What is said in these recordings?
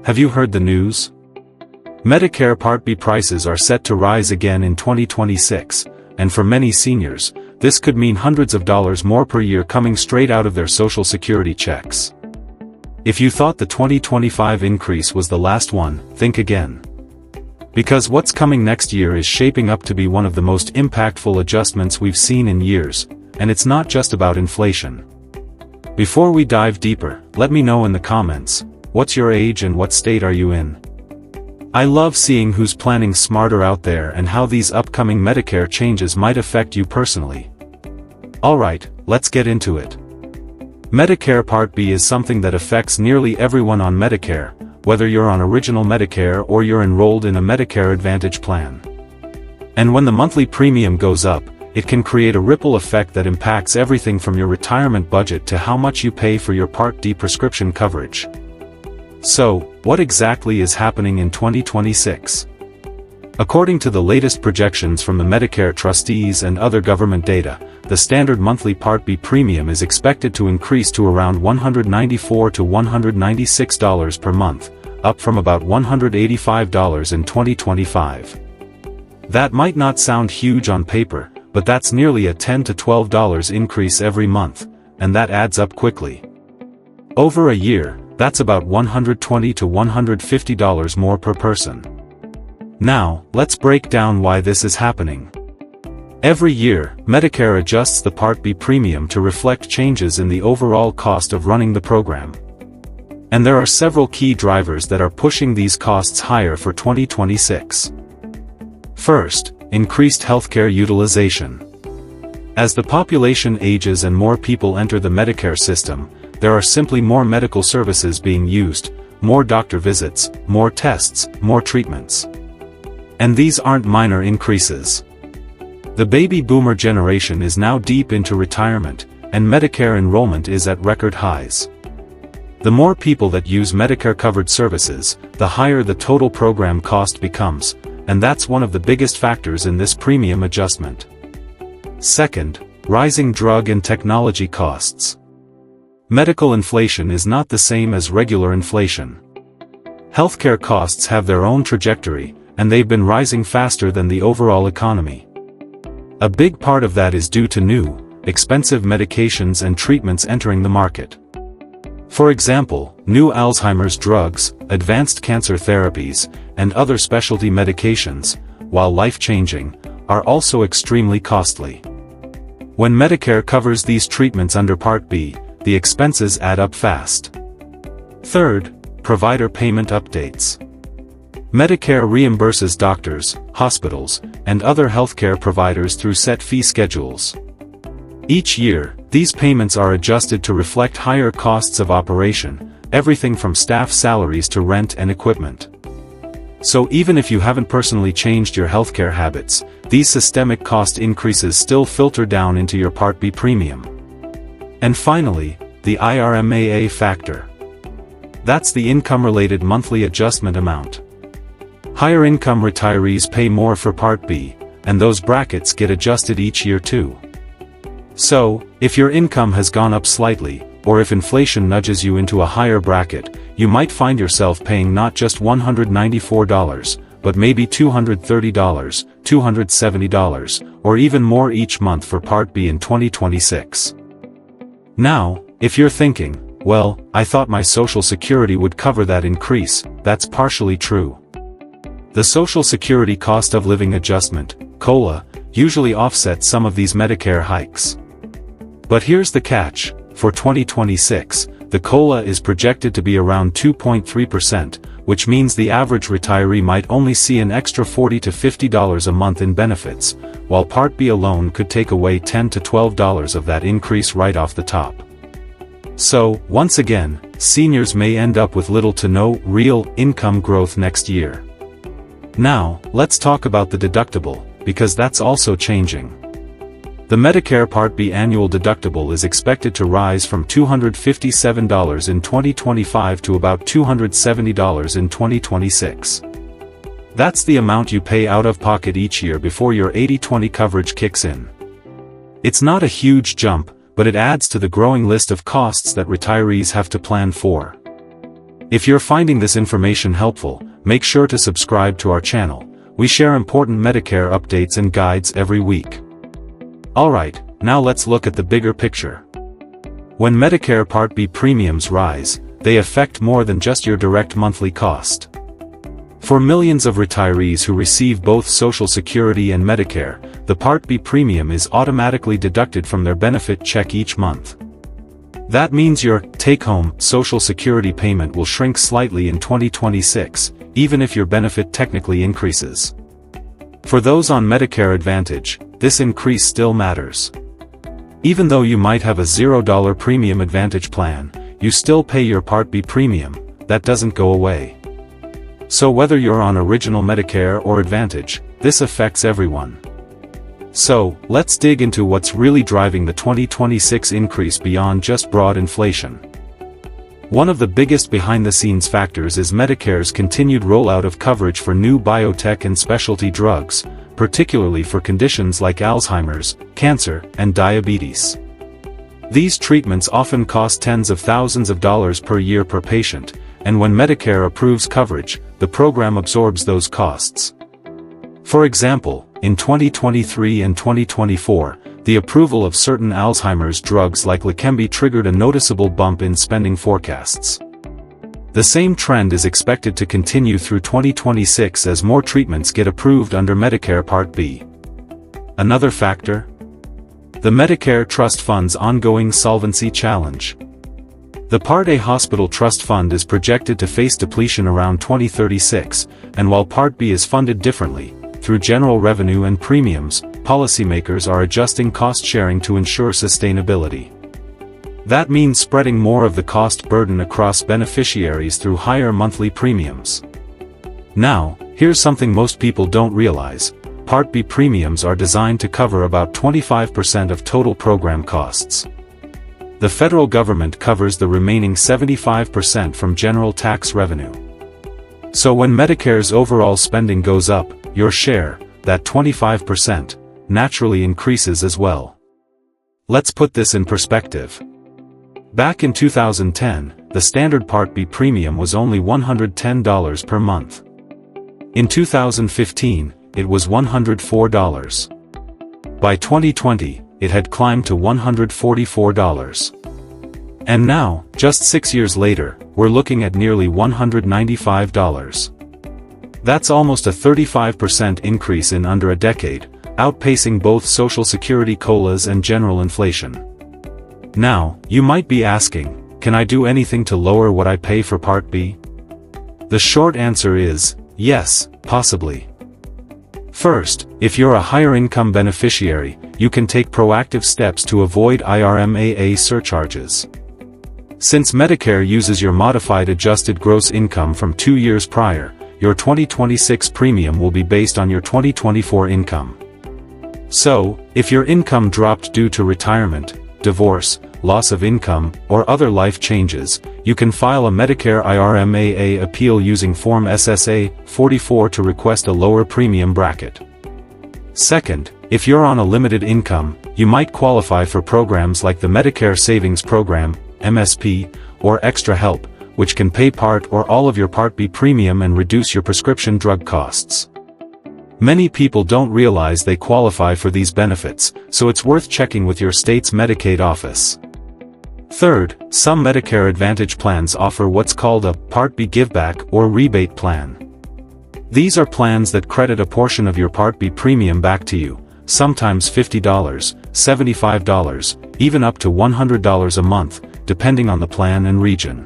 Have you heard the news? Medicare Part B prices are set to rise again in 2026, and for many seniors, this could mean hundreds of dollars more per year coming straight out of their Social Security checks. If you thought the 2025 increase was the last one, think again. Because what's coming next year is shaping up to be one of the most impactful adjustments we've seen in years, and it's not just about inflation. Before we dive deeper, let me know in the comments, what's your age and what state are you in? I love seeing who's planning smarter out there and how these upcoming Medicare changes might affect you personally. Alright, let's get into it. Medicare Part B is something that affects nearly everyone on Medicare, whether you're on Original Medicare or you're enrolled in a Medicare Advantage plan. And when the monthly premium goes up, it can create a ripple effect that impacts everything from your retirement budget to how much you pay for your Part D prescription coverage. So, what exactly is happening in 2026? According to the latest projections from the Medicare trustees and other government data, the standard monthly Part B premium is expected to increase to around $194 to $196 per month, up from about $185 in 2025. That might not sound huge on paper, but that's nearly a $10 to $12 increase every month, and that adds up quickly. Over a year, that's about $120 to $150 more per person. Now, let's break down why this is happening. Every year, Medicare adjusts the Part B premium to reflect changes in the overall cost of running the program. And there are several key drivers that are pushing these costs higher for 2026. First, increased healthcare utilization. As the population ages and more people enter the Medicare system, there are simply more medical services being used, more doctor visits, more tests, more treatments. And these aren't minor increases. The baby boomer generation is now deep into retirement, and Medicare enrollment is at record highs. The more people that use Medicare-covered services, the higher the total program cost becomes, and that's one of the biggest factors in this premium adjustment. Second, rising drug and technology costs. Medical inflation is not the same as regular inflation. Healthcare costs have their own trajectory, and they've been rising faster than the overall economy. A big part of that is due to new, expensive medications and treatments entering the market. For example, new Alzheimer's drugs, advanced cancer therapies, and other specialty medications, while life-changing, are also extremely costly. When Medicare covers these treatments under Part B, the expenses add up fast. Third, provider payment updates. Medicare reimburses doctors, hospitals, and other healthcare providers through set fee schedules. Each year, these payments are adjusted to reflect higher costs of operation, everything from staff salaries to rent and equipment. So even if you haven't personally changed your healthcare habits, these systemic cost increases still filter down into your Part B premium. And finally, the IRMAA factor. That's the income-related monthly adjustment amount. Higher income retirees pay more for Part B, and those brackets get adjusted each year too. So, if your income has gone up slightly, or if inflation nudges you into a higher bracket, you might find yourself paying not just $194, but maybe $230, $270, or even more each month for Part B in 2026. Now, if you're thinking, well, I thought my Social Security would cover that increase, that's partially true. The Social Security Cost of Living Adjustment, COLA, usually offsets some of these Medicare hikes. But here's the catch, for 2026, the COLA is projected to be around 2.3%, which means the average retiree might only see an extra $40 to $50 a month in benefits, while Part B alone could take away $10 to $12 of that increase right off the top. So, once again, seniors may end up with little to no real income growth next year. Now, let's talk about the deductible, because that's also changing. The Medicare Part B annual deductible is expected to rise from $257 in 2025 to about $270 in 2026. That's the amount you pay out of pocket each year before your 80/20 coverage kicks in. It's not a huge jump, but it adds to the growing list of costs that retirees have to plan for. If you're finding this information helpful, make sure to subscribe to our channel. We share important Medicare updates and guides every week. Alright, now let's look at the bigger picture. When Medicare Part B premiums rise, they affect more than just your direct monthly cost. For millions of retirees who receive both Social Security and Medicare, the Part B premium is automatically deducted from their benefit check each month. That means your take-home Social Security payment will shrink slightly in 2026, even if your benefit technically increases. For those on Medicare Advantage, this increase still matters. Even though you might have a $0 premium Advantage plan, you still pay your Part B premium. That doesn't go away. So whether you're on Original Medicare or Advantage, this affects everyone. So, let's dig into what's really driving the 2026 increase beyond just broad inflation. One of the biggest behind-the-scenes factors is Medicare's continued rollout of coverage for new biotech and specialty drugs, particularly for conditions like Alzheimer's, cancer, and diabetes. These treatments often cost tens of thousands of dollars per year per patient, and when Medicare approves coverage, the program absorbs those costs. For example, in 2023 and 2024, the approval of certain Alzheimer's drugs like Leqembi triggered a noticeable bump in spending forecasts. The same trend is expected to continue through 2026 as more treatments get approved under Medicare Part B. Another factor? The Medicare Trust Fund's ongoing solvency challenge. The Part A Hospital Trust Fund is projected to face depletion around 2036, and while Part B is funded differently, through general revenue and premiums, policymakers are adjusting cost-sharing to ensure sustainability. That means spreading more of the cost burden across beneficiaries through higher monthly premiums. Now, here's something most people don't realize. Part B premiums are designed to cover about 25% of total program costs. The federal government covers the remaining 75% from general tax revenue. So when Medicare's overall spending goes up, your share, that 25%, naturally increases as well. Let's put this in perspective. Back in 2010, the standard Part B premium was only $110 per month. In 2015, it was $104. By 2020, it had climbed to $144. And now, just 6 years later, we're looking at nearly $195. That's almost a 35% increase in under a decade, outpacing both Social Security COLAs and general inflation. Now, you might be asking, can I do anything to lower what I pay for Part B? The short answer is, yes, possibly. First, if you're a higher income beneficiary, you can take proactive steps to avoid IRMAA surcharges. Since Medicare uses your modified adjusted gross income from 2 years prior, your 2026 premium will be based on your 2024 income. So, if your income dropped due to retirement, divorce, loss of income, or other life changes, you can file a Medicare IRMAA appeal using Form SSA 44 to request a lower premium bracket. Second, if you're on a limited income, you might qualify for programs like the Medicare Savings Program, MSP, or Extra Help, which can pay part or all of your Part B premium and reduce your prescription drug costs. Many people don't realize they qualify for these benefits, so it's worth checking with your state's Medicaid office. Third, some Medicare Advantage plans offer what's called a Part B giveback or rebate plan. These are plans that credit a portion of your Part B premium back to you, sometimes $50, $75, even up to $100 a month, depending on the plan and region.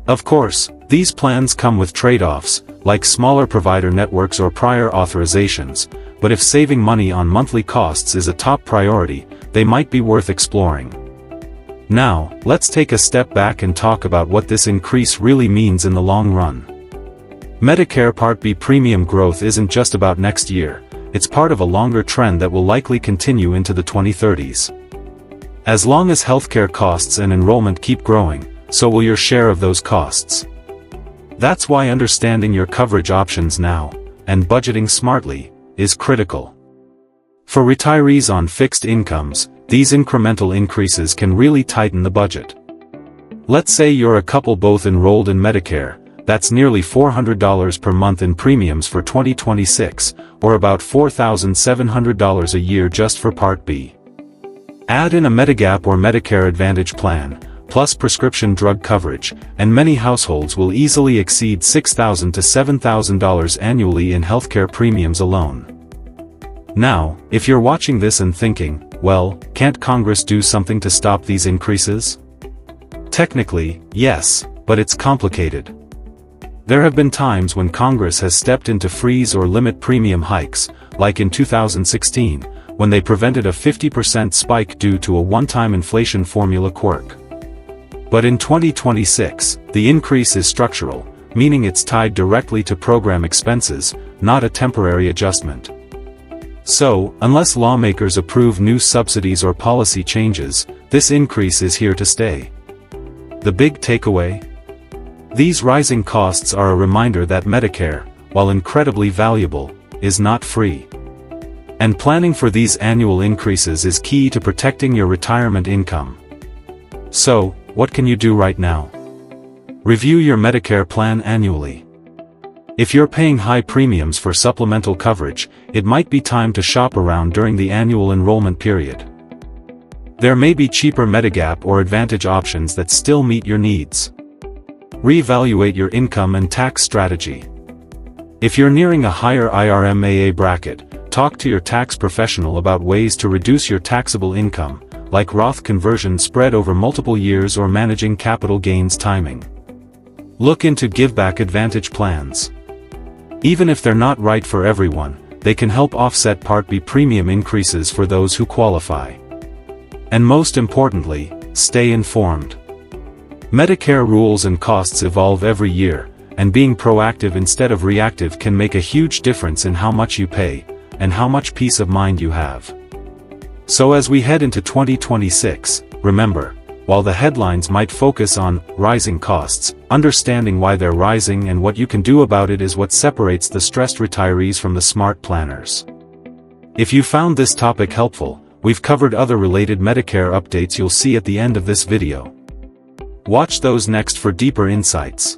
Of course, these plans come with trade-offs, like smaller provider networks or prior authorizations, but if saving money on monthly costs is a top priority, they might be worth exploring. Now, let's take a step back and talk about what this increase really means in the long run. Medicare Part B premium growth isn't just about next year, it's part of a longer trend that will likely continue into the 2030s. As long as healthcare costs and enrollment keep growing, so will your share of those costs. That's why understanding your coverage options now, and budgeting smartly, is critical. For retirees on fixed incomes, these incremental increases can really tighten the budget. Let's say you're a couple both enrolled in Medicare. That's nearly $400 per month in premiums for 2026, or about $4,700 a year just for Part B. Add in a Medigap or Medicare Advantage plan, plus prescription drug coverage, and many households will easily exceed $6,000 to $7,000 annually in healthcare premiums alone. Now, if you're watching this and thinking, well, can't Congress do something to stop these increases? Technically, yes, but it's complicated. There have been times when Congress has stepped in to freeze or limit premium hikes, like in 2016, when they prevented a 50% spike due to a one-time inflation formula quirk. But in 2026, the increase is structural, meaning it's tied directly to program expenses, not a temporary adjustment. So, unless lawmakers approve new subsidies or policy changes, this increase is here to stay. The big takeaway? These rising costs are a reminder that Medicare, while incredibly valuable, is not free. And planning for these annual increases is key to protecting your retirement income. So, what can you do right now? Review your Medicare plan annually. If you're paying high premiums for supplemental coverage, it might be time to shop around during the annual enrollment period. There may be cheaper Medigap or Advantage options that still meet your needs. Reevaluate your income and tax strategy. If you're nearing a higher IRMAA bracket, talk to your tax professional about ways to reduce your taxable income, like Roth conversion spread over multiple years or managing capital gains timing. Look into Giveback Advantage plans. Even if they're not right for everyone, they can help offset Part B premium increases for those who qualify. And most importantly, stay informed. Medicare rules and costs evolve every year, and being proactive instead of reactive can make a huge difference in how much you pay, and how much peace of mind you have. So as we head into 2026, remember, while the headlines might focus on rising costs, understanding why they're rising and what you can do about it is what separates the stressed retirees from the smart planners. If you found this topic helpful, we've covered other related Medicare updates you'll see at the end of this video. Watch those next for deeper insights.